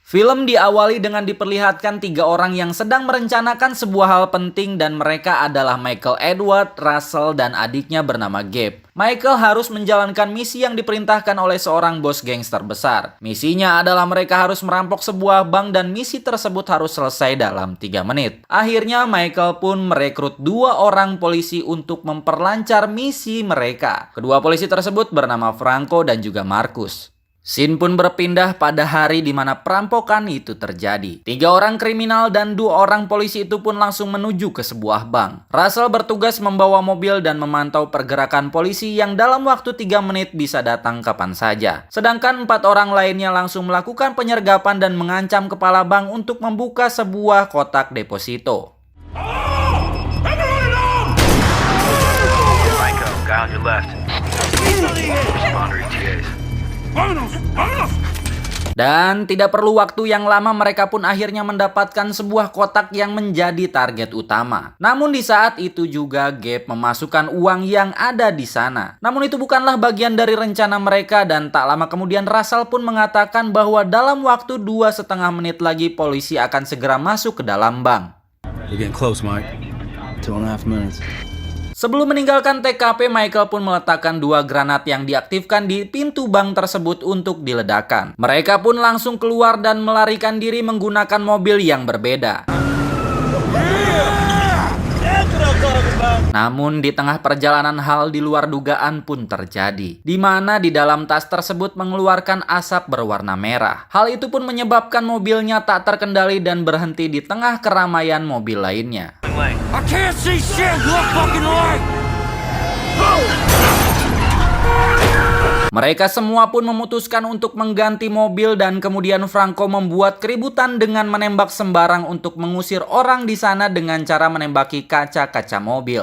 Film diawali dengan diperlihatkan tiga orang yang sedang merencanakan sebuah hal penting dan mereka adalah Michael Edward, Russell, dan adiknya bernama Gabe. Michael harus menjalankan misi yang diperintahkan oleh seorang bos gangster besar. Misinya adalah mereka harus merampok sebuah bank dan misi tersebut harus selesai dalam 3 menit. Akhirnya Michael pun merekrut 2 orang polisi untuk memperlancar misi mereka. Kedua polisi tersebut bernama Franco dan juga Marcus. Scene pun berpindah pada hari di mana perampokan itu terjadi. 3 orang kriminal dan 2 orang polisi itu pun langsung menuju ke sebuah bank. Russell bertugas membawa mobil dan memantau pergerakan polisi yang dalam waktu 3 menit bisa datang kapan saja. Sedangkan 4 orang lainnya langsung melakukan penyergapan dan mengancam kepala bank untuk membuka sebuah kotak deposito. Franco, guy on your left. Responder ETAs. Dan tidak perlu waktu yang lama mereka pun akhirnya mendapatkan sebuah kotak yang menjadi target utama. Namun di saat itu juga Gabe memasukkan uang yang ada di sana. Namun itu bukanlah bagian dari rencana mereka dan tak lama kemudian Russell pun mengatakan bahwa dalam waktu 2,5 menit lagi polisi akan segera masuk ke dalam bank. We're getting close, Mike. 2.5 minutes. Sebelum meninggalkan TKP, Michael pun meletakkan 2 granat yang diaktifkan di pintu bank tersebut untuk diledakkan. Mereka pun langsung keluar dan melarikan diri menggunakan mobil yang berbeda. Namun di tengah perjalanan hal di luar dugaan pun terjadi, di mana di dalam tas tersebut mengeluarkan asap berwarna merah. Hal itu pun menyebabkan mobilnya tak terkendali dan berhenti di tengah keramaian mobil lainnya. I can't see shit. Look fucking light. Mereka semua pun memutuskan untuk mengganti mobil dan kemudian Franco membuat keributan dengan menembak sembarang untuk mengusir orang di sana dengan cara menembaki kaca-kaca mobil.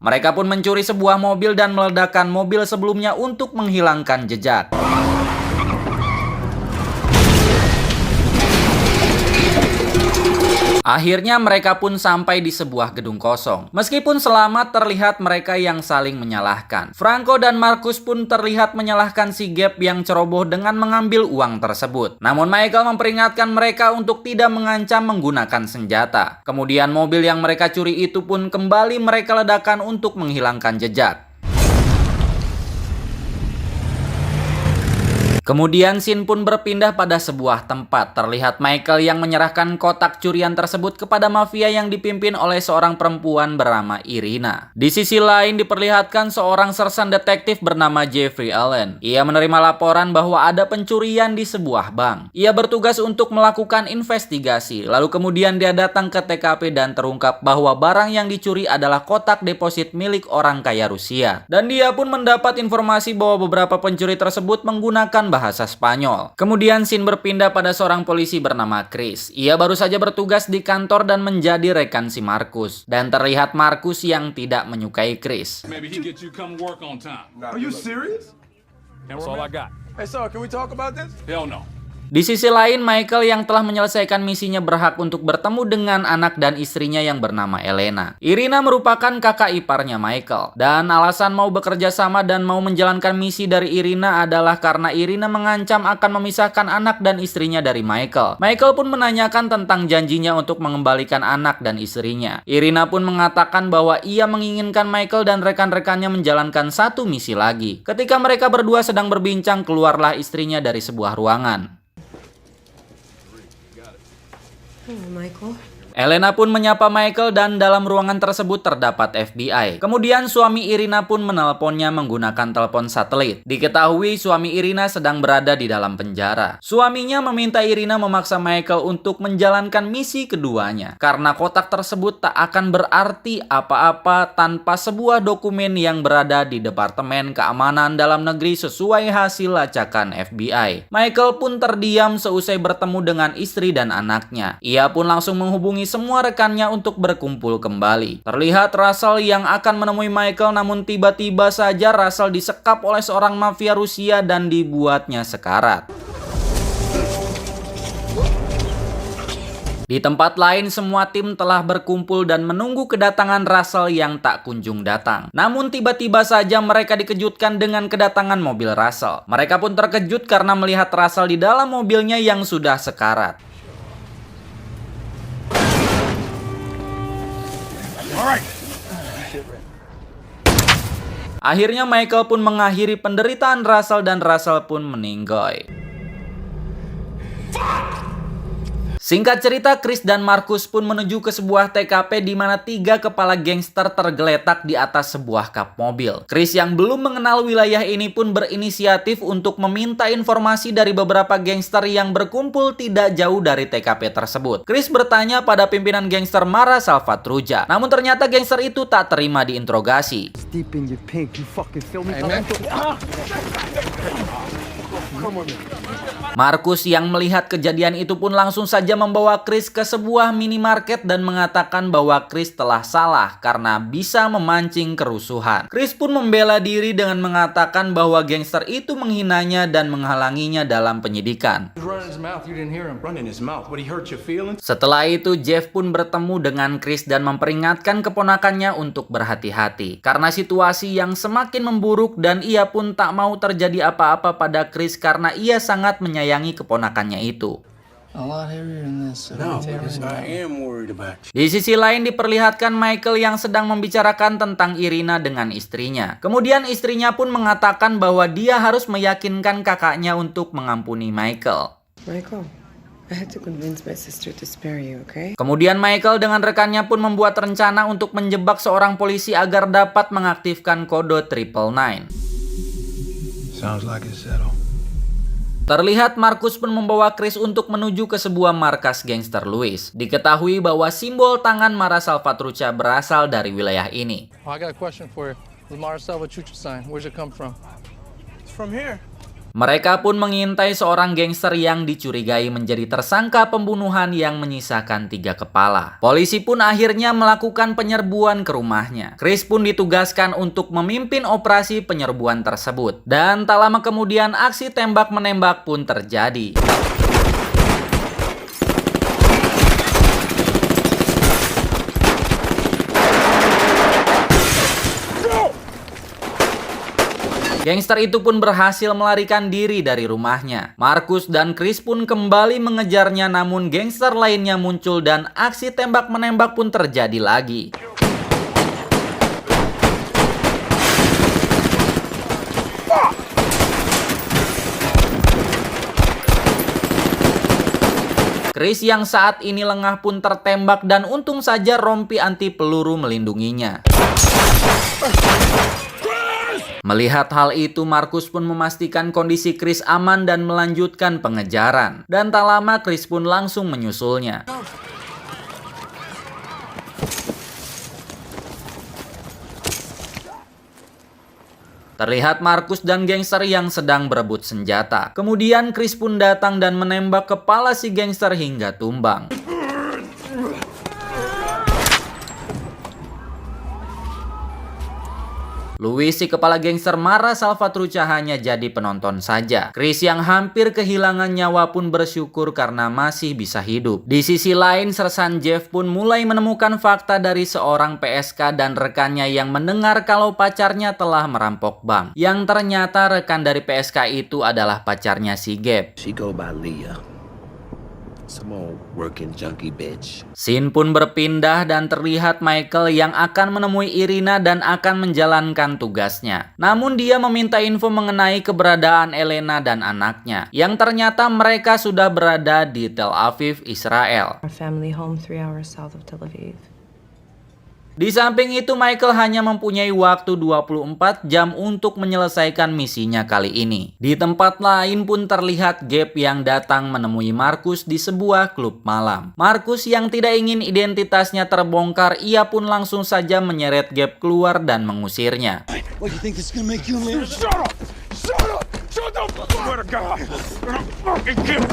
Mereka pun mencuri sebuah mobil dan meledakkan mobil sebelumnya untuk menghilangkan jejak. Akhirnya mereka pun sampai di sebuah gedung kosong. Meskipun selamat, terlihat mereka yang saling menyalahkan. Franco dan Marcus pun terlihat menyalahkan si Gabe yang ceroboh dengan mengambil uang tersebut. Namun Michael memperingatkan mereka untuk tidak mengancam menggunakan senjata. Kemudian mobil yang mereka curi itu pun kembali mereka ledakan untuk menghilangkan jejak. Kemudian scene pun berpindah pada sebuah tempat. Terlihat Michael yang menyerahkan kotak curian tersebut kepada mafia yang dipimpin oleh seorang perempuan bernama Irina. Di sisi lain diperlihatkan seorang sersan detektif bernama Jeffrey Allen. Ia menerima laporan bahwa ada pencurian di sebuah bank. Ia bertugas untuk melakukan investigasi. Lalu kemudian dia datang ke TKP dan terungkap bahwa barang yang dicuri adalah kotak deposit milik orang kaya Rusia. Dan dia pun mendapat informasi bahwa beberapa pencuri tersebut menggunakan bahasa Spanyol. Kemudian scene berpindah pada seorang polisi bernama Chris. Ia baru saja bertugas di kantor dan menjadi rekan si Marcus. Dan terlihat Marcus yang tidak menyukai Chris. Maybe he get you come work on time. Are you serious? That's all I got. Hey, so can we talk about this? Hell no. Di sisi lain, Michael yang telah menyelesaikan misinya berhak untuk bertemu dengan anak dan istrinya yang bernama Elena. Irina merupakan kakak iparnya Michael. Dan alasan mau bekerja sama dan mau menjalankan misi dari Irina adalah karena Irina mengancam akan memisahkan anak dan istrinya dari Michael. Michael pun menanyakan tentang janjinya untuk mengembalikan anak dan istrinya. Irina pun mengatakan bahwa ia menginginkan Michael dan rekan-rekannya menjalankan satu misi lagi. Ketika mereka berdua sedang berbincang, keluarlah istrinya dari sebuah ruangan. Michael. Elena pun menyapa Michael dan dalam ruangan tersebut terdapat FBI. Kemudian suami Irina pun menelponnya menggunakan telepon satelit. Diketahui suami Irina sedang berada di dalam penjara. Suaminya meminta Irina memaksa Michael untuk menjalankan misi keduanya. Karena kotak tersebut tak akan berarti apa-apa tanpa sebuah dokumen yang berada di Departemen Keamanan Dalam Negeri sesuai hasil lacakan FBI. Michael pun terdiam seusai bertemu dengan istri dan anaknya. Ia pun langsung menghubungi semua rekannya untuk berkumpul kembali. Terlihat Russell yang akan menemui Michael, namun tiba-tiba saja Russell disekap oleh seorang mafia Rusia dan dibuatnya sekarat. Di tempat lain, semua tim telah berkumpul dan menunggu kedatangan Russell yang tak kunjung datang. Namun tiba-tiba saja mereka dikejutkan dengan kedatangan mobil Russell. Mereka pun terkejut karena melihat Russell di dalam mobilnya yang sudah sekarat. Akhirnya Michael pun mengakhiri penderitaan Russell dan Russell pun meninggoy. Singkat cerita, Chris dan Marcus pun menuju ke sebuah TKP di mana 3 kepala gangster tergeletak di atas sebuah kap mobil. Chris yang belum mengenal wilayah ini pun berinisiatif untuk meminta informasi dari beberapa gangster yang berkumpul tidak jauh dari TKP tersebut. Chris bertanya pada pimpinan gangster Mara Salvatrucha. Namun ternyata gangster itu tak terima diinterogasi. Deep in your pink, you fucking feel me? Marcus yang melihat kejadian itu pun langsung saja membawa Chris ke sebuah minimarket dan mengatakan bahwa Chris telah salah karena bisa memancing kerusuhan. Chris pun membela diri dengan mengatakan bahwa gangster itu menghinanya dan menghalanginya dalam penyidikan. Setelah itu, Jeff pun bertemu dengan Chris dan memperingatkan keponakannya untuk berhati-hati karena situasi yang semakin memburuk dan ia pun tak mau terjadi apa-apa pada Chris karena ia sangat menyayangi keponakannya itu. Di sisi lain diperlihatkan Michael yang sedang membicarakan tentang Irina dengan istrinya. Kemudian istrinya pun mengatakan bahwa dia harus meyakinkan kakaknya untuk mengampuni Michael. Michael, I had to convince my sister to spare you, okay? Kemudian Michael dengan rekannya pun membuat rencana untuk menjebak seorang polisi agar dapat mengaktifkan kode 999. Sounds like it's settled. Terlihat Marcus pun membawa Chris untuk menuju ke sebuah markas gangster Louis. Diketahui bahwa simbol tangan Mara Salvatrucha berasal dari wilayah ini. Oh, I got a question for you. The Mara Salvatrucha sign, where's it come from? It's from here. Mereka pun mengintai seorang gangster yang dicurigai menjadi tersangka pembunuhan yang menyisakan 3 kepala. Polisi pun akhirnya melakukan penyerbuan ke rumahnya. Chris pun ditugaskan untuk memimpin operasi penyerbuan tersebut. Dan tak lama kemudian aksi tembak-menembak pun terjadi. Gangster itu pun berhasil melarikan diri dari rumahnya. Marcus dan Chris pun kembali mengejarnya, namun gangster lainnya muncul dan aksi tembak-menembak pun terjadi lagi. Chris yang saat ini lengah pun tertembak dan untung saja rompi anti peluru melindunginya. Melihat hal itu, Marcus pun memastikan kondisi Chris aman dan melanjutkan pengejaran. Dan tak lama Chris pun langsung menyusulnya. Terlihat Marcus dan gangster yang sedang berebut senjata. Kemudian Chris pun datang dan menembak kepala si gangster hingga tumbang. Louis, si kepala gangster Mara Salvatrucha, hanya jadi penonton saja. Chris yang hampir kehilangan nyawa pun bersyukur karena masih bisa hidup. Di sisi lain, Sersan Jeff pun mulai menemukan fakta dari seorang PSK dan rekannya yang mendengar kalau pacarnya telah merampok bank. Yang ternyata rekan dari PSK itu adalah pacarnya si Gabe. She go by Leah. Some old working junkie bitch. Scene pun berpindah dan terlihat Michael yang akan menemui Irina dan akan menjalankan tugasnya. Namun dia meminta info mengenai keberadaan Elena dan anaknya, yang ternyata mereka sudah berada di Tel Aviv, Israel. Our family home 3 hours south of Tel Aviv. Di samping itu, Michael hanya mempunyai waktu 24 jam untuk menyelesaikan misinya kali ini. Di tempat lain pun terlihat Gabe yang datang menemui Marcus di sebuah klub malam. Marcus yang tidak ingin identitasnya terbongkar, ia pun langsung saja menyeret Gabe keluar dan mengusirnya. What, you think this is gonna make you live? Shut up! Shut up! Shut the fuck up! God! Fucking kill!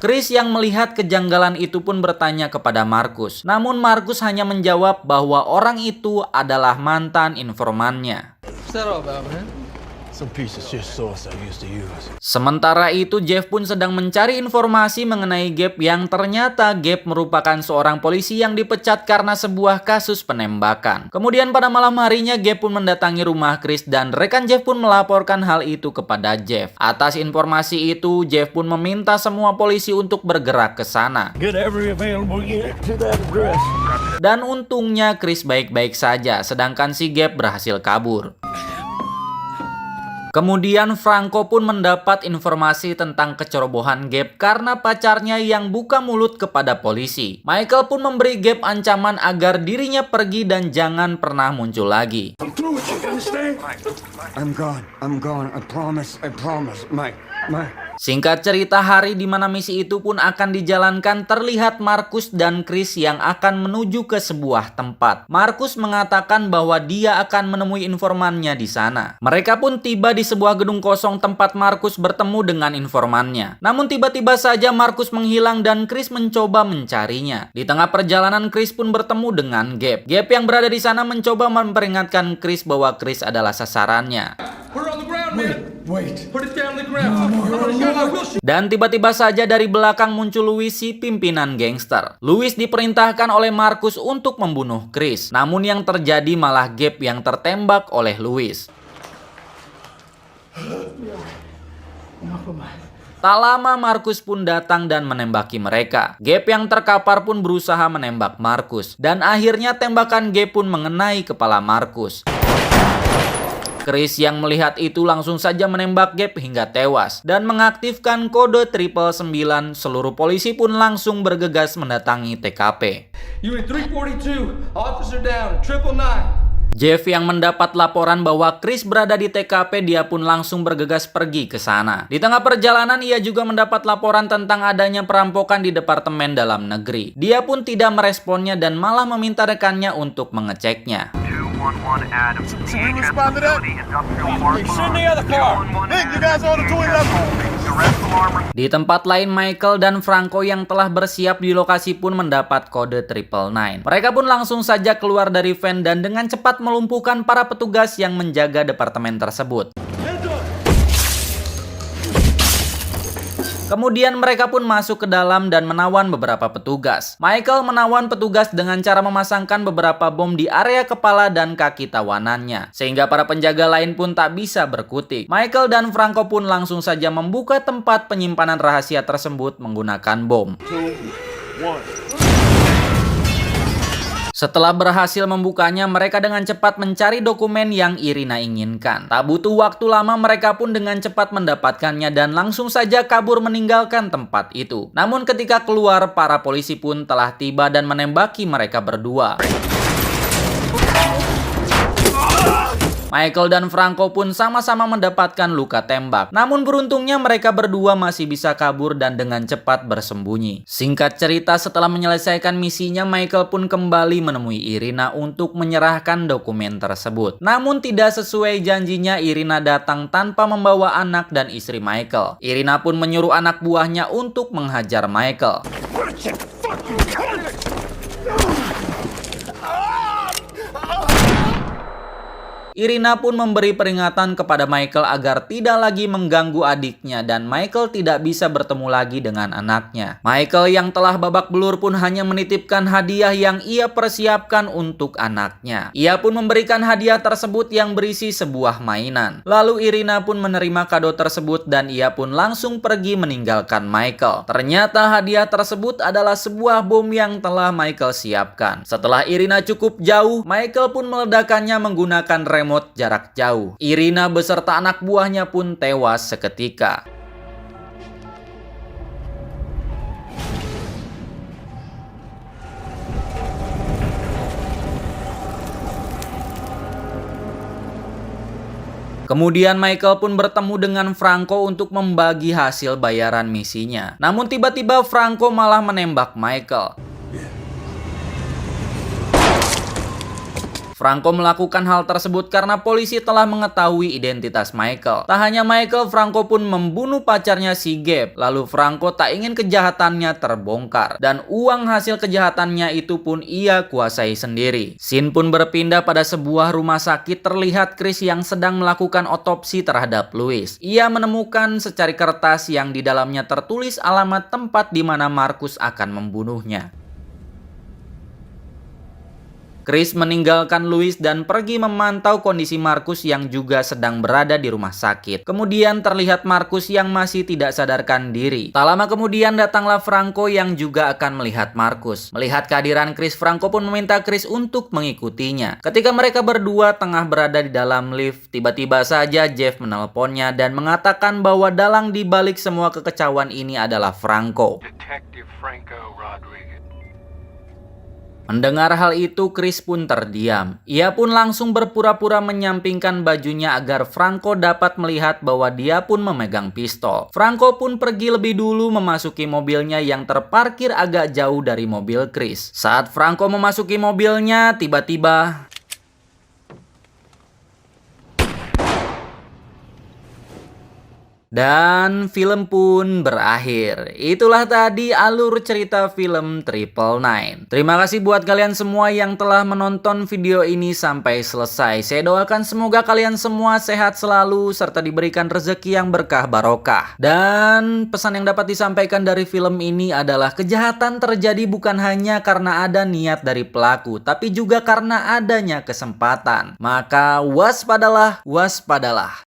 Chris yang melihat kejanggalan itu pun bertanya kepada Marcus. Namun Marcus hanya menjawab bahwa orang itu adalah mantan informannya. What's that all about, man? Some piece of shit sauce I used to use. Sementara itu, Jeff pun sedang mencari informasi mengenai Gabe yang ternyata Gabe merupakan seorang polisi yang dipecat karena sebuah kasus penembakan. Kemudian pada malam harinya, Gabe pun mendatangi rumah Chris dan rekan Jeff pun melaporkan hal itu kepada Jeff. Atas informasi itu, Jeff pun meminta semua polisi untuk bergerak ke sana. Get every available unit to that address. Dan untungnya Chris baik-baik saja, sedangkan si Gabe berhasil kabur. Kemudian Franco pun mendapat informasi tentang kecerobohan Gabe karena pacarnya yang buka mulut kepada polisi. Michael pun memberi Gabe ancaman agar dirinya pergi dan jangan pernah muncul lagi. I'm through with you, understand? I'm gone. I promise, Mike. Singkat cerita, hari di mana misi itu pun akan dijalankan, terlihat Marcus dan Chris yang akan menuju ke sebuah tempat. Marcus mengatakan bahwa dia akan menemui informannya di sana. Mereka pun tiba di sebuah gedung kosong tempat Marcus bertemu dengan informannya. Namun tiba-tiba saja Marcus menghilang dan Chris mencoba mencarinya. Di tengah perjalanan, Chris pun bertemu dengan Gabe. Gabe yang berada di sana mencoba memperingatkan Chris bahwa Chris adalah sasarannya. Put it on the ground, man. Wait. Put it down on the ground. I'm gonna shoot. I will shoot. Dan tiba-tiba saja dari belakang muncul Louis, si pimpinan gangster. Louis diperintahkan oleh Marcus untuk membunuh Chris. Namun yang terjadi malah Gabe yang tertembak oleh Louis. Tak lama Marcus pun datang dan menembaki mereka. Gabe yang terkapar pun berusaha menembak Marcus. Dan akhirnya tembakan Gabe pun mengenai kepala Marcus. Chris yang melihat itu langsung saja menembak Gabe hingga tewas dan mengaktifkan kode 999. Seluruh polisi pun langsung bergegas mendatangi TKP. Unit 342, officer down, 999. Jeff yang mendapat laporan bahwa Chris berada di TKP, dia pun langsung bergegas pergi ke sana. Di tengah perjalanan, ia juga mendapat laporan tentang adanya perampokan di Departemen Dalam Negeri. Dia pun tidak meresponnya dan malah meminta rekannya untuk mengeceknya. 211 Adam. Someone respond to that? Industrial Park. Hey, send the other car. Nick, you guys on the 211. Arrest alarm. Di tempat lain, Michael dan Franco yang telah bersiap di lokasi pun mendapat kode 999. Mereka pun langsung saja keluar dari van dan dengan cepat melumpuhkan para petugas yang menjaga departemen tersebut. Kemudian mereka pun masuk ke dalam dan menawan beberapa petugas. Michael menawan petugas dengan cara memasangkan beberapa bom di area kepala dan kaki tawanannya, sehingga para penjaga lain pun tak bisa berkutik. Michael dan Franco pun langsung saja membuka tempat penyimpanan rahasia tersebut menggunakan bom. Setelah berhasil membukanya, mereka dengan cepat mencari dokumen yang Irina inginkan. Tak butuh waktu lama, mereka pun dengan cepat mendapatkannya dan langsung saja kabur meninggalkan tempat itu. Namun ketika keluar, para polisi pun telah tiba dan menembaki mereka berdua. Michael dan Franco pun sama-sama mendapatkan luka tembak. Namun beruntungnya mereka berdua masih bisa kabur dan dengan cepat bersembunyi. Singkat cerita, setelah menyelesaikan misinya, Michael pun kembali menemui Irina untuk menyerahkan dokumen tersebut. Namun tidak sesuai janjinya, Irina datang tanpa membawa anak dan istri Michael. Irina pun menyuruh anak buahnya untuk menghajar Michael. Irina pun memberi peringatan kepada Michael agar tidak lagi mengganggu adiknya dan Michael tidak bisa bertemu lagi dengan anaknya. Michael yang telah babak belur pun hanya menitipkan hadiah yang ia persiapkan untuk anaknya. Ia pun memberikan hadiah tersebut yang berisi sebuah mainan. Lalu Irina pun menerima kado tersebut dan ia pun langsung pergi meninggalkan Michael. Ternyata hadiah tersebut adalah sebuah bom yang telah Michael siapkan. Setelah Irina cukup jauh, Michael pun meledakannya menggunakan remote jarak jauh. Irina beserta anak buahnya pun tewas seketika. Kemudian Michael pun bertemu dengan Franco untuk membagi hasil bayaran misinya. Namun tiba-tiba Franco malah menembak Michael. Franco melakukan hal tersebut karena polisi telah mengetahui identitas Michael. Tak hanya Michael, Franco pun membunuh pacarnya si Gabe. Lalu Franco tak ingin kejahatannya terbongkar. Dan uang hasil kejahatannya itu pun ia kuasai sendiri. Scene pun berpindah pada sebuah rumah sakit. Terlihat Chris yang sedang melakukan otopsi terhadap Louis. Ia menemukan secari kertas yang di dalamnya tertulis alamat tempat di mana Marcus akan membunuhnya. Chris meninggalkan Louis dan pergi memantau kondisi Marcus yang juga sedang berada di rumah sakit. Kemudian terlihat Marcus yang masih tidak sadarkan diri. Tak lama kemudian datanglah Franco yang juga akan melihat Marcus. Melihat kehadiran Chris, Franco pun meminta Chris untuk mengikutinya. Ketika mereka berdua tengah berada di dalam lift, tiba-tiba saja Jeff menelponnya dan mengatakan bahwa dalang di balik semua kekecauan ini adalah Franco. Detective Franco Rodriguez. Mendengar hal itu, Chris pun terdiam. Ia pun langsung berpura-pura menyampingkan bajunya agar Franco dapat melihat bahwa dia pun memegang pistol. Franco pun pergi lebih dulu memasuki mobilnya yang terparkir agak jauh dari mobil Chris. Saat Franco memasuki mobilnya, tiba-tiba dan film pun berakhir. Itulah tadi alur cerita film 999. Terima kasih buat kalian semua yang telah menonton video ini sampai selesai. Saya doakan semoga kalian semua sehat selalu serta diberikan rezeki yang berkah barokah. Dan pesan yang dapat disampaikan dari film ini adalah kejahatan terjadi bukan hanya karena ada niat dari pelaku, tapi juga karena adanya kesempatan. Maka waspadalah, waspadalah.